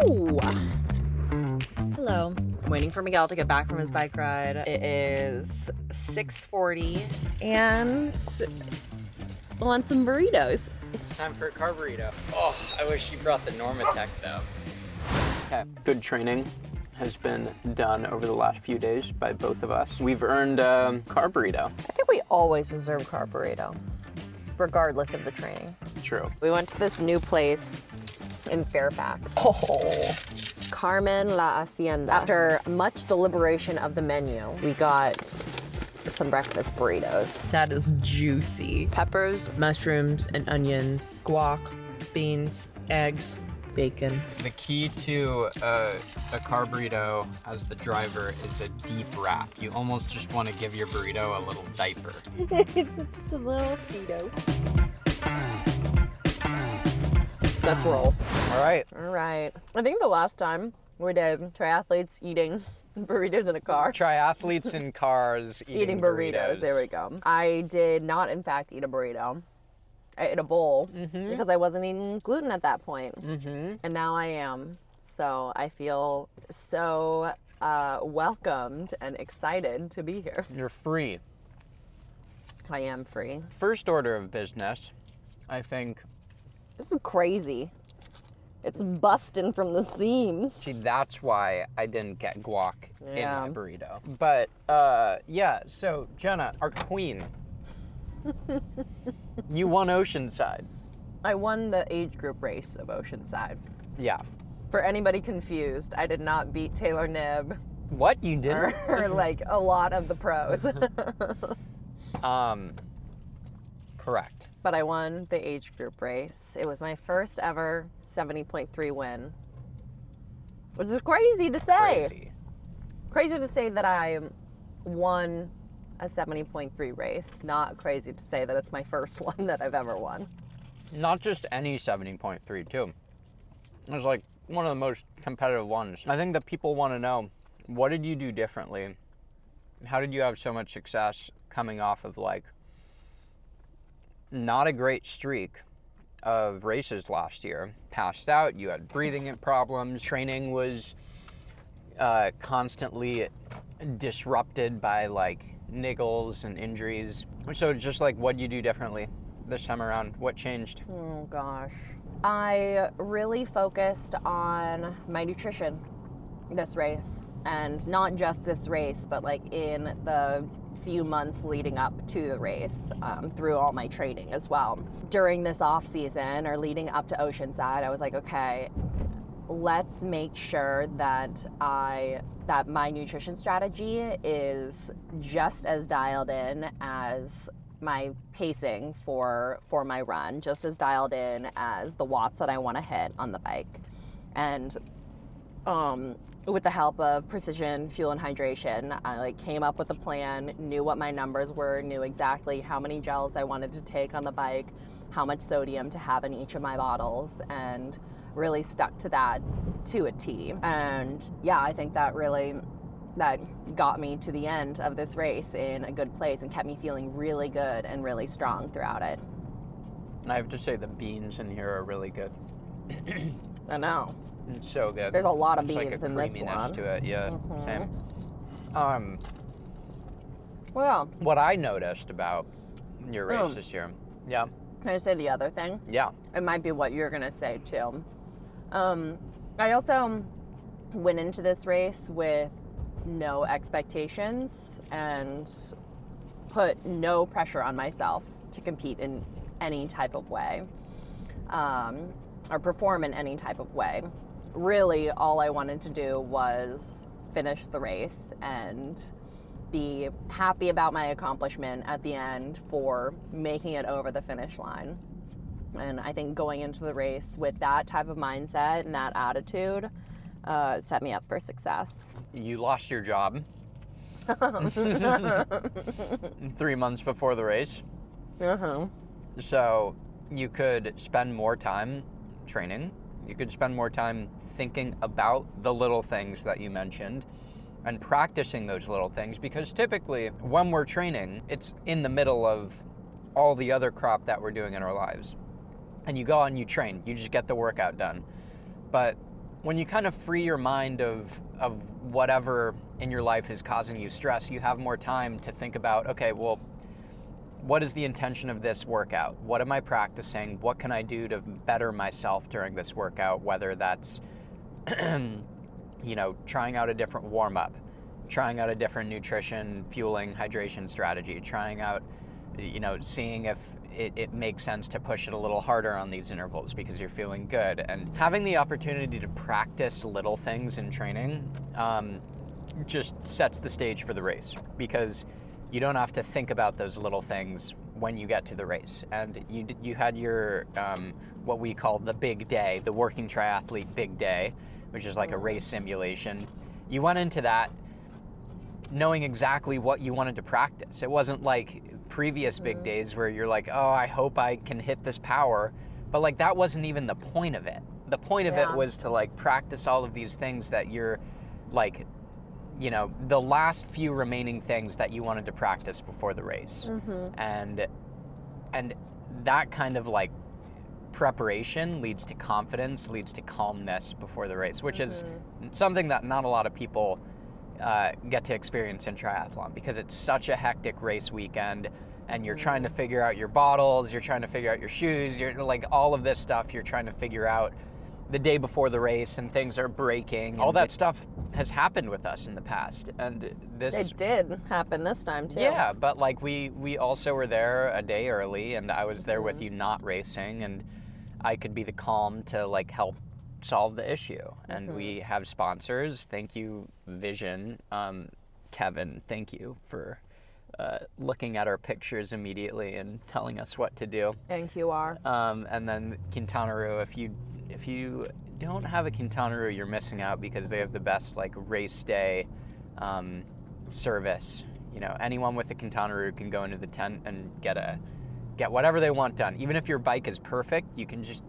Ooh. Hello. I'm waiting for Miguel to get back from his bike ride. It is 6:40 and I want some burritos. It's time for a car burrito. Oh, I wish you brought the Normatec though. Okay. Good training has been done over the last few days by both of us. We've earned a car burrito. I think we always deserve car burrito, regardless of the training. True. We went to this new place in Fairfax. Oh. Carmen La Hacienda. After much deliberation of the menu, we got some breakfast burritos. That is juicy. Peppers, mushrooms, and onions, guac, beans, eggs, bacon. The key to a car burrito as the driver is a deep wrap. You almost just want to give your burrito a little diaper. It's just a little Speedo. Let's roll. All right. All right. I think the last time we did triathletes eating burritos in a car. Triathletes in cars eating burritos. There we go. I did not, in fact, eat a burrito. I ate a bowl because I wasn't eating gluten at that point. And now I am. So I feel so welcomed and excited to be here. You're free. I am free. First order of business, I think. This is crazy. It's busting from the seams. See, that's why I didn't get guac Yeah. in my burrito. But, yeah, so Jenna, our queen, you won Oceanside. I won the age group race of Oceanside. Yeah. For anybody confused, I did not beat Taylor Knibb What? You didn't? or like a lot of the pros. Correct. But I won the age group race. It was my first ever 70.3 win, which is crazy to say. Crazy to say that I won a 70.3 race. Not crazy to say that it's my first one that I've ever won. Not just any 70.3 too. It was like one of the most competitive ones. I think that people want to know, what did you do differently? How did you have so much success coming off of like not a great streak of races last year? Passed out, you had breathing problems, training was constantly disrupted by like niggles and injuries. So just like, what do you do differently this time around? What changed? Oh gosh. I really focused on my nutrition this race, and not just this race, but like in the few months leading up to the race, through all my training as well. During this off season or leading up to Oceanside, I was like, okay, let's make sure that my nutrition strategy is just as dialed in as my pacing for my run, just as dialed in as the watts that I want to hit on the bike. And with the help of Precision Fuel and Hydration, I like came up with a plan, knew what my numbers were, knew exactly how many gels I wanted to take on the bike, how much sodium to have in each of my bottles, and really stuck to that to a T. And yeah, I think that got me to the end of this race in a good place and kept me feeling really good and really strong throughout it. I have to say the beans in here are really good. I know. It's so good. There's a lot of It's beans like a in this creaminess one. to it, yeah, same. Well, What I noticed about your race this year, yeah, can I say the other thing? yeah, It might be what you're gonna say too. I also went into this race with no expectations and put no pressure on myself to compete in any type of way, or perform in any type of way. Really, all I wanted to do was finish the race and be happy about my accomplishment at the end for making it over the finish line. And I think going into the race with that type of mindset and that attitude set me up for success. you lost your job 3 months before the race, so you could spend more time training. You could spend more time thinking about the little things that you mentioned and practicing those little things, because typically when we're training, it's in the middle of all the other crap that we're doing in our lives. And you go out and you train, you just get the workout done. But when you kind of free your mind of whatever in your life is causing you stress, you have more time to think about, okay, well, what is the intention of this workout? What am I practicing? What can I do to better myself during this workout? Whether that's, trying out a different warm-up, trying out a different nutrition, fueling, hydration strategy, trying out, seeing if it makes sense to push it a little harder on these intervals because you're feeling good. And having the opportunity to practice little things in training just sets the stage for the race, because you don't have to think about those little things when you get to the race. And you had your, what we call the big day, the working triathlete big day, which is like a race simulation. You went into that knowing exactly what you wanted to practice. It wasn't like previous big days where you're like, oh, I hope I can hit this power. But like, that wasn't even the point of it. The point of it was to like practice all of these things that you're like, the last few remaining things that you wanted to practice before the race. And that kind of like preparation leads to confidence, leads to calmness before the race, which is something that not a lot of people get to experience in triathlon, because it's such a hectic race weekend, and you're trying to figure out your bottles, you're trying to figure out your shoes, you're like all of this stuff you're trying to figure out the day before the race, and things are breaking. All that stuff has happened with us in the past, and it did happen this time too. Yeah, but like we also were there a day early, and I was there with you not racing, and I could be the calm to like help solve the issue. And we have sponsors. Thank you, Vision. Kevin, thank you for looking at our pictures immediately and telling us what to do. And QR. And then Quintana Roo. If you don't have a Quintana Roo, you're missing out, because they have the best like race day service. Anyone with a Quintana Roo can go into the tent and get whatever they want done. Even if your bike is perfect, you can just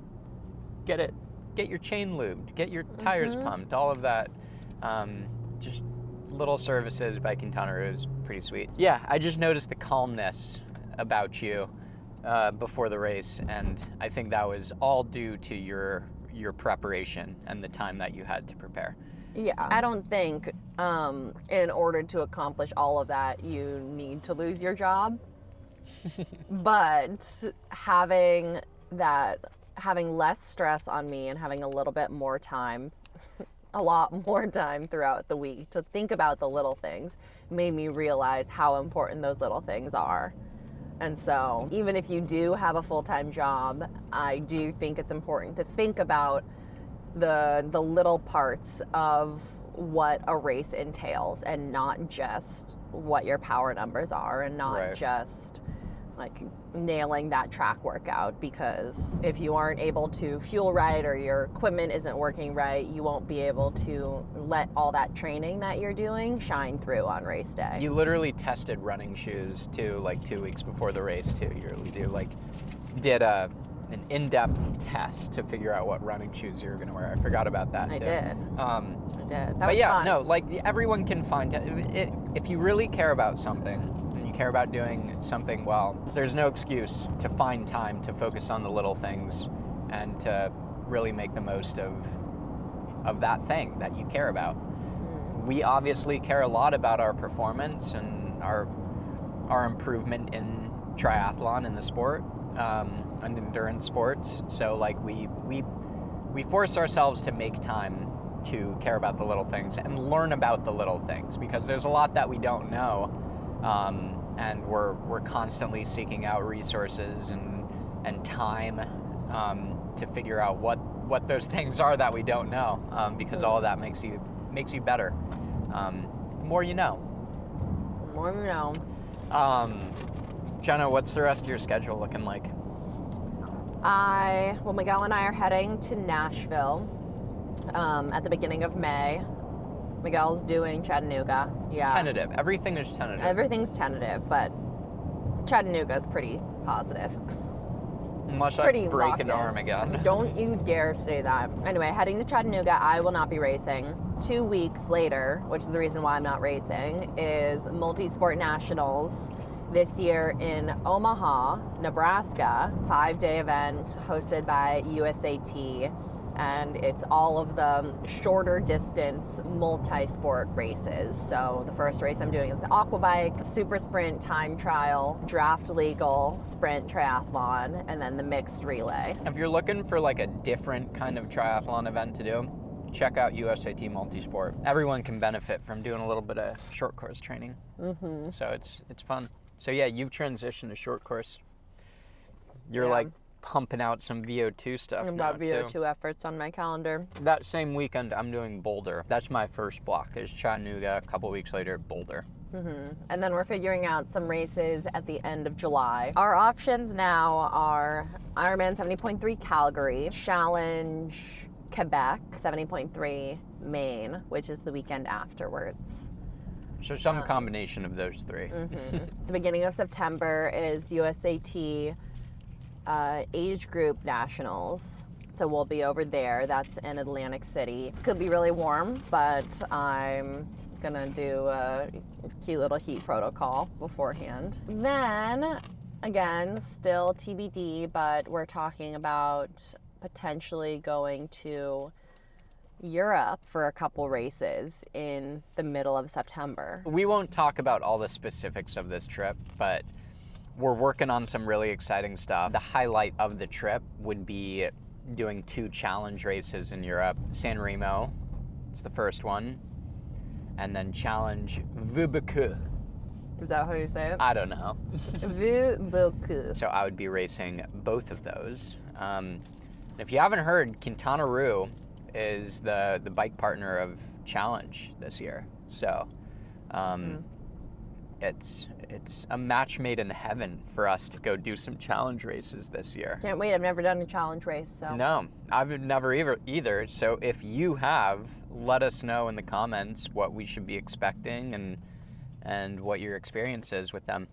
get your chain lubed, get your tires pumped, all of that. Just little services by Quintana Roo is pretty sweet. Yeah, I just noticed the calmness about you before the race, and I think that was all due to your preparation and the time that you had to prepare. Yeah, I don't think in order to accomplish all of that, you need to lose your job. But having less stress on me and having a little bit more time, a lot more time throughout the week to think about the little things made me realize how important those little things are. And so even if you do have a full-time job, I do think it's important to think about the little parts of what a race entails, and not just what your power numbers are, and not just like nailing that track workout, because if you aren't able to fuel right, or your equipment isn't working right, you won't be able to let all that training that you're doing shine through on race day. You literally tested running shoes too, like 2 weeks before the race too. You really did an in-depth test to figure out what running shoes you were going to wear. I forgot about that. I too. did. I did. That but was yeah, fun. no, like everyone can find it. If you really care about something, care about doing something well, there's no excuse to find time to focus on the little things and to really make the most of that thing that you care about. We obviously care a lot about our performance and our improvement in triathlon, in the sport, and endurance sports. So like we force ourselves to make time to care about the little things and learn about the little things, because there's a lot that we don't know. And we're constantly seeking out resources and time to figure out what those things are that we don't know, because all of that makes you better. More you know. More you know. Jenna, what's the rest of your schedule looking like? Miguel and I are heading to Nashville at the beginning of May. Miguel's doing Chattanooga. Yeah. Tentative. Everything is tentative. Everything's tentative, but Chattanooga's pretty positive. Unless I break an arm again. Don't you dare say that. Anyway, heading to Chattanooga, I will not be racing. 2 weeks later, which is the reason why I'm not racing, is Multisport Nationals this year in Omaha, Nebraska. 5-day event hosted by USAT. and it's all of the shorter distance multi-sport races. So the first race I'm doing is the aquabike, super sprint time trial, draft legal sprint triathlon, and then the mixed relay. If you're looking for like a different kind of triathlon event to do, check out USAT Multisport. Everyone can benefit from doing a little bit of short course training. So it's fun. So yeah, you've transitioned to short course. You're like pumping out some VO2 stuff I've now got VO2 efforts on my calendar. That same weekend, I'm doing Boulder. That's my first block, is Chattanooga. A couple weeks later, Boulder. And then we're figuring out some races at the end of July. Our options now are Ironman 70.3 Calgary, Challenge Quebec 70.3 Maine, which is the weekend afterwards. So some combination of those three. The beginning of September is USAT age group nationals. So we'll be over there. That's in Atlantic City. Could be really warm, but I'm gonna do a cute little heat protocol beforehand. Then, again, still TBD, but we're talking about potentially going to Europe for a couple races in the middle of September. We won't talk about all the specifics of this trip, but we're working on some really exciting stuff. The highlight of the trip would be doing 2 challenge races in Europe. San Remo, it's the first one, and then Challenge Vubeke. Is that how you say it? I don't know. Vubeke. So I would be racing both of those. If you haven't heard, Quintana Roo is the bike partner of Challenge this year. So it's a match made in heaven for us to go do some challenge races this year. Can't wait. I've never done a challenge race, so. No, I've never either. So if you have, let us know in the comments what we should be expecting and what your experience is with them,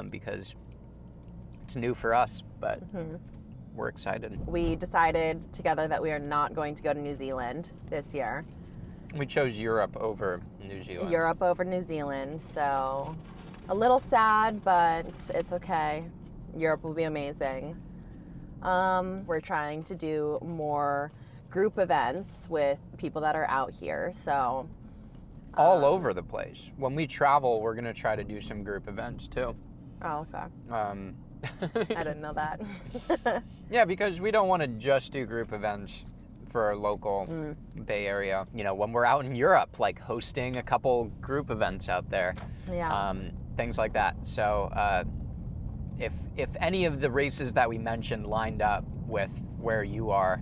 because it's new for us, but we're excited. We decided together that we are not going to go to New Zealand this year. We chose Europe over New Zealand. Europe over New Zealand, so a little sad, but it's okay. Europe will be amazing. We're trying to do more group events with people that are out here, so. All over the place. When we travel, we're going to try to do some group events too. Oh, okay. I didn't know that. Yeah, because we don't want to just do group events for our local Bay Area. You know, when we're out in Europe, like hosting a couple group events out there. Yeah. Things like that. So if any of the races that we mentioned lined up with where you are,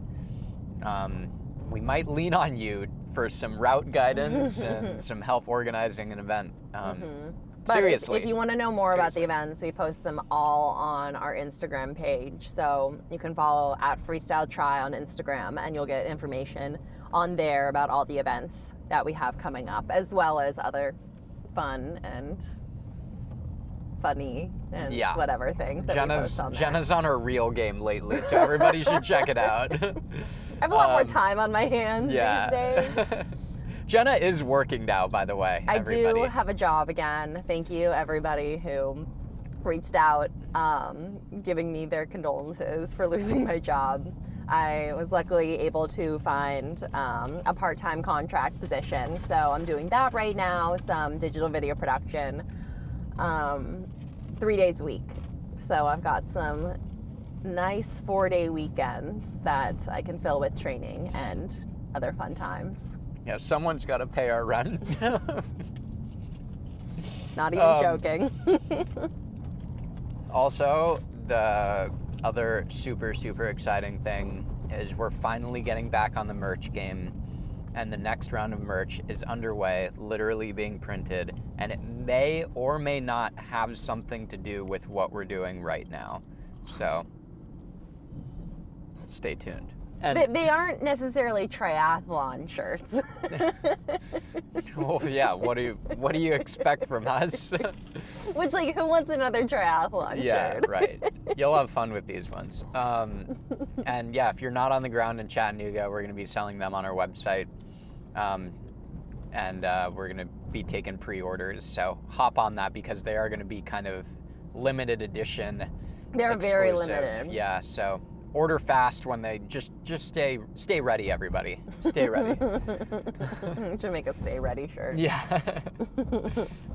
we might lean on you for some route guidance and some help organizing an event. But seriously. if you want to know more about the events, we post them all on our Instagram page. So you can follow at Freestyle Try on Instagram, and you'll get information on there about all the events that we have coming up, as well as other fun and funny and whatever things that we post on there. Jenna's on her real game lately, so everybody should check it out. I have a lot more time on my hands these days. Jenna is working now, by the way. I do have a job again. Thank you, everybody who reached out, giving me their condolences for losing my job. I was luckily able to find a part-time contract position, so I'm doing that right now, some digital video production, 3 days a week. So I've got some nice 4-day weekends that I can fill with training and other fun times. Yeah, someone's got to pay our rent. Not even joking. Also, the other super, super exciting thing is we're finally getting back on the merch game, and the next round of merch is underway, literally being printed, and it may or may not have something to do with what we're doing right now. So, stay tuned. And they aren't necessarily triathlon shirts. Well, yeah. What do you expect from us? Which, like, who wants another triathlon shirt? Yeah, right. You'll have fun with these ones. And yeah, if you're not on the ground in Chattanooga, we're going to be selling them on our website, and we're going to be taking pre-orders. So hop on that because they are going to be kind of limited edition. They're exclusive. very limited. Yeah. So order fast when they just stay ready, everybody. Stay ready. To make a stay ready shirt. Yeah.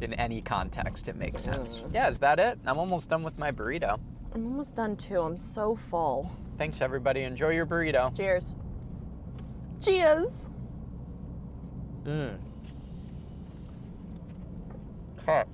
In any context, it makes sense. Yeah, is that it? I'm almost done with my burrito. I'm almost done too. I'm so full. Thanks, everybody. Enjoy your burrito. Cheers. Cheers. Cut.